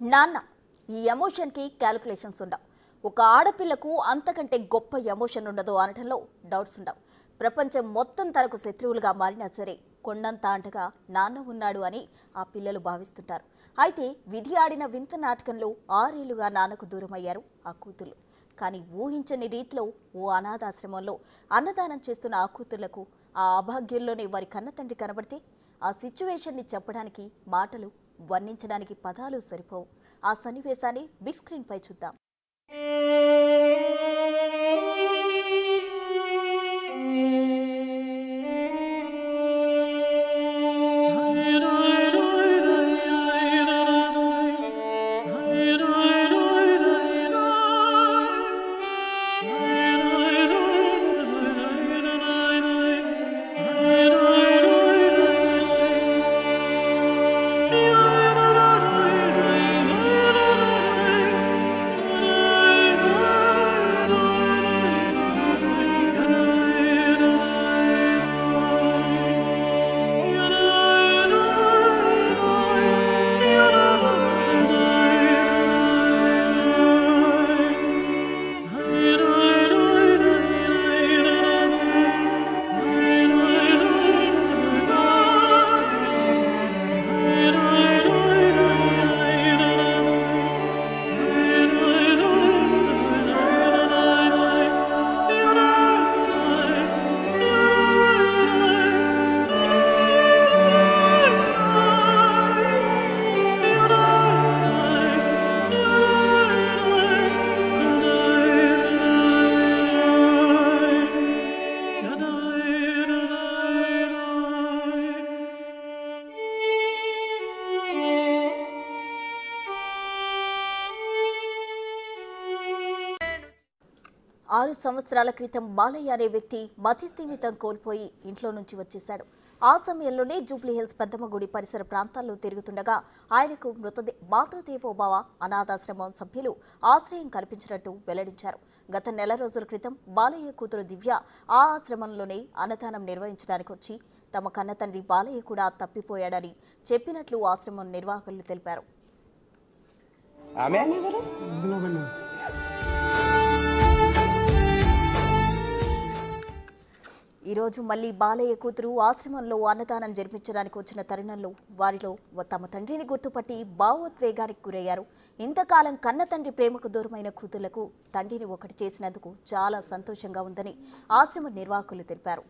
నాన్న ఈ ఎమోషన్ కి క్యాలిక్యులేషన్స్ ఉండవు. ఒక ఆడపిల్లకు అంతకంటే గొప్ప ఎమోషన్ ఉండదు అనటంలో డౌట్స్ ఉండవు. ప్రపంచం మొత్తం తనకు శత్రువులుగా మారినా సరే కొండంత అంటగా నాన్న ఉన్నాడు అని ఆ పిల్లలు భావిస్తుంటారు. అయితే విధి ఆడిన వింత నాటకంలో 6 ఏళ్లుగా నాన్నకు దూరమయ్యారు ఆ కూతుళ్ళు. కానీ ఊహించని రీతిలో ఓ అనాథాశ్రమంలో అన్నదానం చేస్తున్న ఆ కూతుళ్లకు ఆ అభాగ్యంలోనే వారి కన్నతండ్రి కనబడితే ఆ సిచ్యువేషన్ని చెప్పడానికి మాటలు, వర్ణించడానికి పదాలు సరిపోవు. ఆ సన్నివేశాన్ని బిగ్ స్క్రీన్ పై చూద్దాం. ఆరు సంవత్సరాల క్రితం బాలయ్య అనే వ్యక్తి మతిస్థిమితం కోల్పోయి ఇంట్లో నుంచి వచ్చేశాడు. ఆ సమయంలోనే జూబ్లీహిల్స్ పెద్దమ్మ గుడి పరిసర ప్రాంతాల్లో తిరుగుతుండగా ఆయనకు మాతృదేవోభవ అనాథాశ్రమం సభ్యులు ఆశ్రయం కల్పించినట్టు వెల్లడించారు. గత నెల రోజుల క్రితం బాలయ్య కూతురు దివ్య ఆ ఆశ్రమంలోనే అన్నదానం నిర్వహించడానికి వచ్చి తమ కన్నతండ్రి బాలయ్య కూడా తప్పిపోయాడని చెప్పినట్లు ఆశ్రమం నిర్వాహకులు తెలిపారు. ఈరోజు మళ్లీ బాలయ్య కూతురు ఆశ్రమంలో అన్నదానం జరిపించడానికి వచ్చిన తరుణంలో వారిలో తమ తండ్రిని గుర్తుపట్టి భావోద్వేగానికి గురయ్యారు. ఇంతకాలం కన్న తండ్రి ప్రేమకు దూరమైన కూతుళ్లకు తండ్రిని ఒకటి చేసినందుకు చాలా సంతోషంగా ఉందని ఆశ్రమ నిర్వాహకులు తెలిపారు.